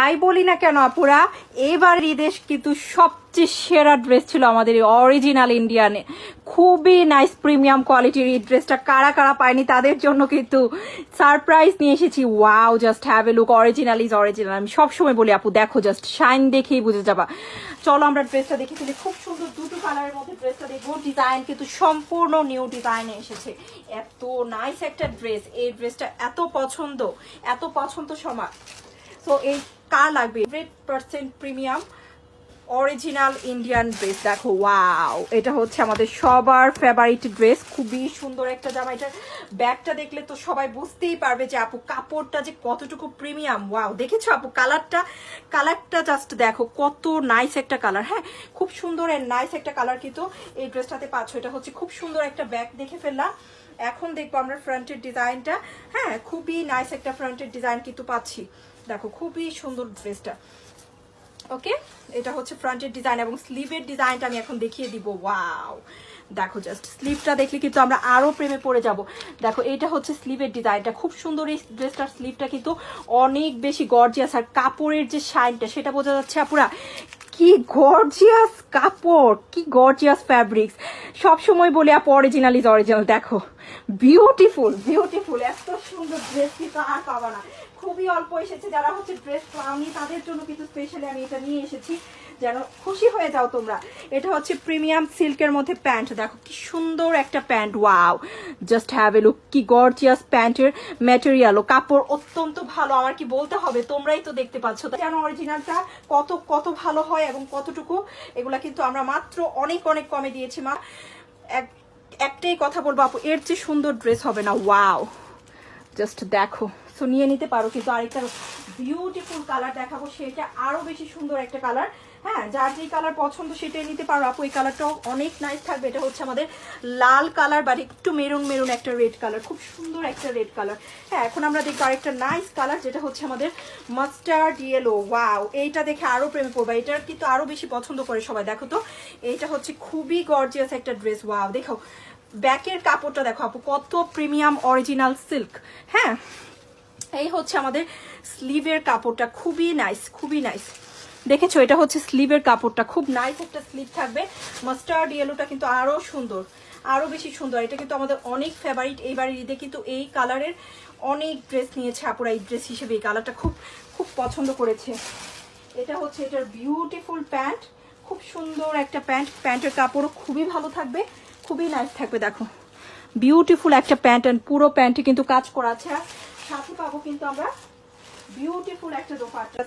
তাই বলি না কেন আপুরা, এবার ঈদের কিন্তু সবচেয়ে সেরা ড্রেস ছিল আমাদের অরিজিনাল ইন্ডিয়ানে। খুবই নাইস প্রিমিয়াম কোয়ালিটির এই ড্রেসটা কারা কারা পায়নি তাদের জন্য কিন্তু সারপ্রাইজ নিয়ে এসেছি। Wow, just have a look, original is original. আমি সবসময় বলি আপু দেখো, জাস্ট শাইন দেখেই বুঝে যাবা। চলো আমরা ড্রেসটা দেখে ফেলি। খুব সুন্দর দুটো কালারের মধ্যে ড্রেসটা দেখবো। ডিজাইন কিন্তু সম্পূর্ণ নিউ ডিজাইনে এসেছে। এত নাইস একটা ড্রেস, এই ড্রেসটা এত পছন্দ সমাজ। সো এই কার লাগবে 100% প্রিমিয়াম অরিজিনাল ইন্ডিয়ান ড্রেস। দেখো ওয়াও, এটা হচ্ছে আমাদের সবার ফেভারিট ড্রেস। খুবই সুন্দর একটা জামা। এটার ব্যাগটা দেখলে তো সবাই বুঝতেই পারবে যে আপু কাপড়টা যে কতটুকু প্রিমিয়াম। ওয়াও, দেখেছো আপু কালারটা জাস্ট দেখো কত নাইস একটা কালার। হ্যাঁ, খুব সুন্দর এন্ড নাইস একটা কালার কিন্তু এই ড্রেসটাতে পাচ্ছ। এটা হচ্ছে খুব সুন্দর একটা ব্যাগ দেখে ফেললাম। এখন দেখবো আমরা ফ্রন্টের ডিজাইনটা। হ্যাঁ, খুবই নাইস একটা ফ্রন্টের ডিজাইন কিন্তু পাচ্ছি। দেখো খুবই সুন্দর ড্রেসটা। ওকে, এটা হচ্ছে ফ্রন্টের ডিজাইন এবং স্লিভের ডিজাইনটা আমি এখন দেখিয়ে দিব। ওয়াও, দেখো জাস্ট স্লিভটা দেখলে কিন্তু আমরা আরো প্রেমে পড়ে যাব। দেখো এটা হচ্ছে স্লিভের ডিজাইনটা, খুব সুন্দর। এই ড্রেসটার স্লিভটা কিন্তু অনেক বেশি গর্জিয়াস, আর কাপড়ের যে শাইনটা সেটা বোঝা যাচ্ছে আপুরা। কি গর্জিয়াস কাপড়, কি গর্জিয়াস ফ্যাব্রিক্স। সবসময় বলি আপু অরিজিনাল ইজ অরিজিনাল। দেখো বিউটিফুল, এত সুন্দর ড্রেস কিন্তু আর পাবা না। খুবই অল্প এসেছে, যারা হচ্ছে ড্রেস পাওনি তাদের জন্য কিন্তু স্পেশালি আমি এটা নিয়ে এসেছি, যেন খুশি হয়ে যাও তোমরা। এটা হচ্ছে প্রিমিয়াম সিল্কের মধ্যে প্যান্ট। দেখো কি সুন্দর একটা pant. Wow, just have a look, কি গর্জিয়াস প্যান্টের ম্যাটেরিয়াল ও কাপড় অত্যন্ত ভালো। আমার কি বলতে হবে, তোমরাই তো দেখতে পাচ্ছ যেন অরিজিনালটা কত ভালো হয় এবং কতটুকু। এগুলা কিন্তু আমরা মাত্র অনেক কমে দিয়েছি। একটাই কথা বলবো আপু, এর চেয়ে সুন্দর ড্রেস হবে না। ওয়াও, জাস্ট দেখো। সো নিয়ে নিতে পারো। কিন্তু আরেকটা বিউটিফুল কালার দেখাবো, সেটা আরো বেশি সুন্দর একটা কালার। হ্যাঁ, যার যেই কালার পছন্দ সেটাই নিতে পারো আপু। এই কালারটাও অনেক নাইস থাকবে। এটা হচ্ছে আমাদের লাল কালার, বাট একটু মেরুন একটা রেড কালার, খুব সুন্দর একটা রেড কালার। হ্যাঁ, এখন আমরা দেখবো আরেকটা নাইস কালার, যেটা হচ্ছে আমাদের মাস্টার্ড ইয়েলো। ওয়াও, এইটা দেখে আরো প্রেমে পড়বা। এটার কিন্তু আরো বেশি পছন্দ করে সবাই। দেখো তো, এইটা হচ্ছে খুবই গর্জিয়াস একটা ড্রেস। ওয়াও, দেখো ব্যাকের কাপড়টা দেখো আপু, কত প্রিমিয়াম অরিজিনাল সিল্ক। হ্যাঁ, এই হচ্ছে আমাদের স্লিভের কাপড়টা, খুবই নাইস। দেখেছো, এটা হচ্ছে স্লিভের কাপড়টা, খুব নাইস একটা স্লিভ থাকবে। মাস্টার্ড ইয়েলোটা কিন্তু আরো সুন্দর, আরো বেশি সুন্দর। এটা কিন্তু আমাদের অনেক ফেভারিট। এইবারের ঈদে কিন্তু এই কালারের অনেক ড্রেস নিয়েছে আপুরা। এই ড্রেস হিসেবে এই কালারটা খুব পছন্দ করেছে। এটা হচ্ছে এটার বিউটিফুল প্যান্ট, খুব সুন্দর একটা প্যান্টের কাপড়ও খুবই ভালো থাকবে, খুবই নাইস থাকবে। দেখো বিউটিফুল একটা প্যান্ট, অ্যান্ড পুরো প্যান্টে কিন্তু কাজ করা আছে। আর সাথে পাবো কিন্তু আমরা বিউটিফুল একটা দোপাট্টা।